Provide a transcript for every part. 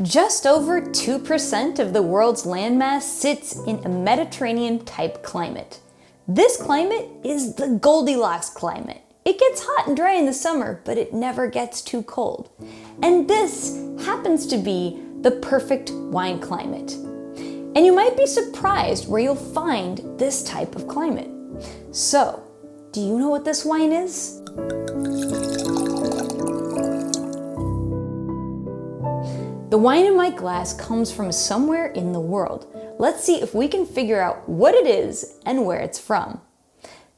Just over 2% of the world's landmass sits in a Mediterranean-type climate. This climate is the Goldilocks climate. It gets hot and dry in the summer, but it never gets too cold. And this happens to be the perfect wine climate. And you might be surprised where you'll find this type of climate. So, do you know what this wine is? The wine in my glass comes from somewhere in the world. Let's see if we can figure out what it is and where it's from.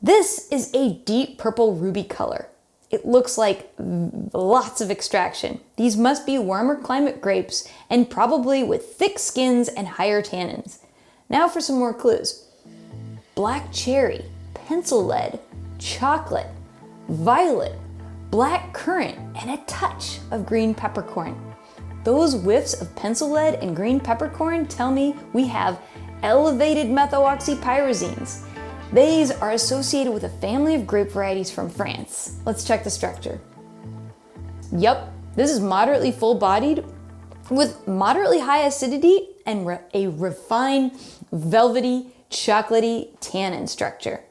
This is a deep purple ruby color. It looks like lots of extraction. These must be warmer climate grapes and probably with thick skins and higher tannins. Now for some more clues. Black cherry, pencil lead, chocolate, violet, black currant, and a touch of green peppercorn. Those whiffs of pencil lead and green peppercorn tell me we have elevated methoxypyrazines. These are associated with a family of grape varieties from France. Let's check the structure. Yup, this is moderately full-bodied with moderately high acidity and a refined, velvety, chocolatey tannin structure.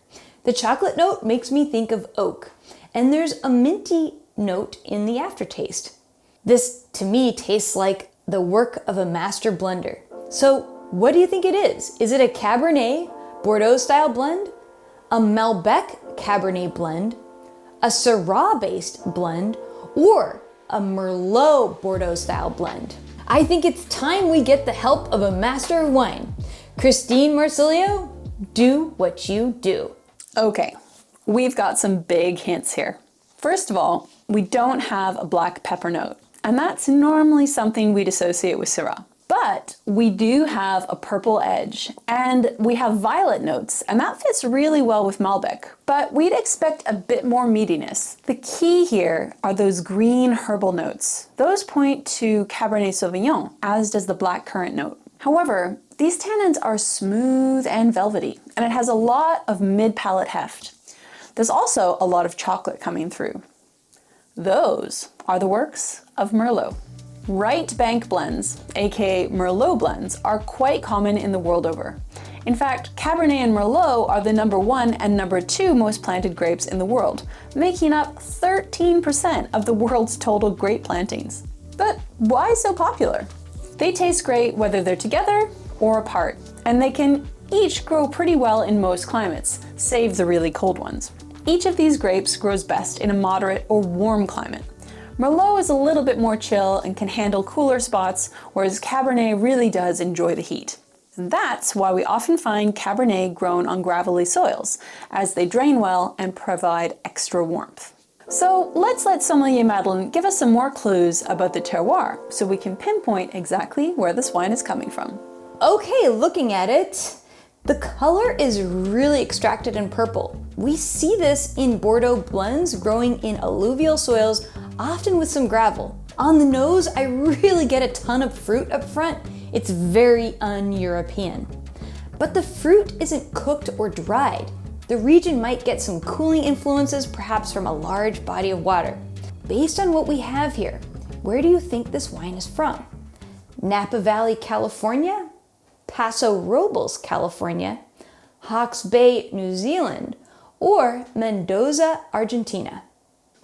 The chocolate note makes me think of oak, and there's a minty note in the aftertaste. This, to me, tastes like the work of a master blender. So, what do you think it is? Is it a Cabernet Bordeaux-Style blend, a Malbec Cabernet blend, a Syrah-based blend, or a Merlot Bordeaux-Style blend? I think it's time we get the help of a master of wine. Christine Marsilio, do what you do. Okay, we've got some big hints here. First of all, we don't have a black pepper note, and that's normally something we'd associate with Syrah. But we do have a purple edge, and we have violet notes, and that fits really well with Malbec. But we'd expect a bit more meatiness. The key here are those green herbal notes. Those point to Cabernet Sauvignon, as does the black currant note. However, these tannins are smooth and velvety, and it has a lot of mid-palate heft. There's also a lot of chocolate coming through. Those are the works of Merlot. Right bank blends, aka Merlot blends, are quite common in the world over. In fact, Cabernet and Merlot are the #1 and #2 most planted grapes in the world, making up 13% of the world's total grape plantings. But why so popular? They taste great whether they're together or apart, and they can each grow pretty well in most climates, save the really cold ones. Each of these grapes grows best in a moderate or warm climate. Merlot is a little bit more chill and can handle cooler spots, whereas Cabernet really does enjoy the heat. And that's why we often find Cabernet grown on gravelly soils, as they drain well and provide extra warmth. So let's let sommelier Madeline give us some more clues about the terroir, so we can pinpoint exactly where this wine is coming from. Okay, looking at it, the color is really extracted and purple. We see this in Bordeaux blends growing in alluvial soils, often with some gravel. On the nose, I really get a ton of fruit up front. It's very un-European. But the fruit isn't cooked or dried. The region might get some cooling influences, perhaps from a large body of water. Based on what we have here, where do you think this wine is from? Napa Valley, California? Paso Robles, California? Hawke's Bay, New Zealand? Or Mendoza, Argentina?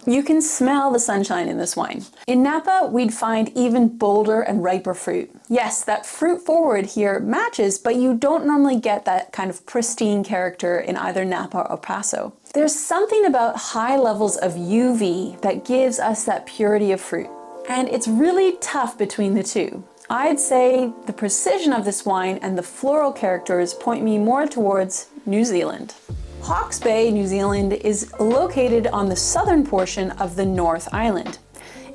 You can smell the sunshine in this wine. In Napa, we'd find even bolder and riper fruit. Yes, that fruit forward here matches, but you don't normally get that kind of pristine character in either Napa or Paso. There's something about high levels of UV that gives us that purity of fruit. And it's really tough between the two. I'd say the precision of this wine and the floral characters point me more towards New Zealand. Hawke's Bay, New Zealand is located on the southern portion of the North Island.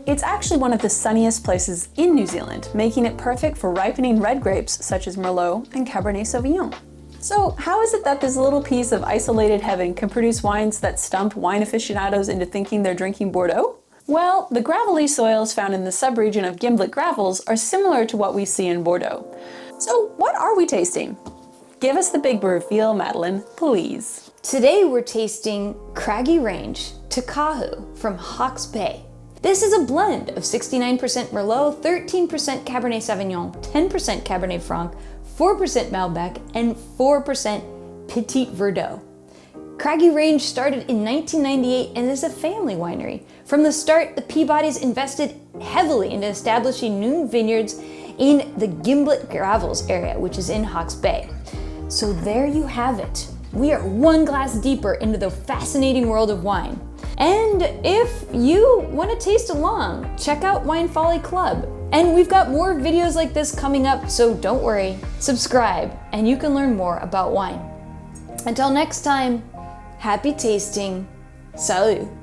It's actually one of the sunniest places in New Zealand, making it perfect for ripening red grapes such as Merlot and Cabernet Sauvignon. So how is it that this little piece of isolated heaven can produce wines that stump wine aficionados into thinking they're drinking Bordeaux? Well, the gravelly soils found in the subregion of Gimblett gravels are similar to what we see in Bordeaux. So what are we tasting? Give us the big reveal, Madeline, please. Today we're tasting Craggy Range to Kahu from Hawke's Bay. This is a blend of 69% Merlot, 13% Cabernet Sauvignon, 10% Cabernet Franc, 4% Malbec, and 4% Petit Verdot. Craggy Range started in 1998 and is a family winery. From the start, the Peabodys invested heavily into establishing new vineyards in the Gimblett Gravels area, which is in Hawke's Bay. So there you have it. We are one glass deeper into the fascinating world of wine. And if you want to taste along, check out Wine Folly Club. And we've got more videos like this coming up, so don't worry, subscribe, and you can learn more about wine. Until next time, happy tasting. Salut!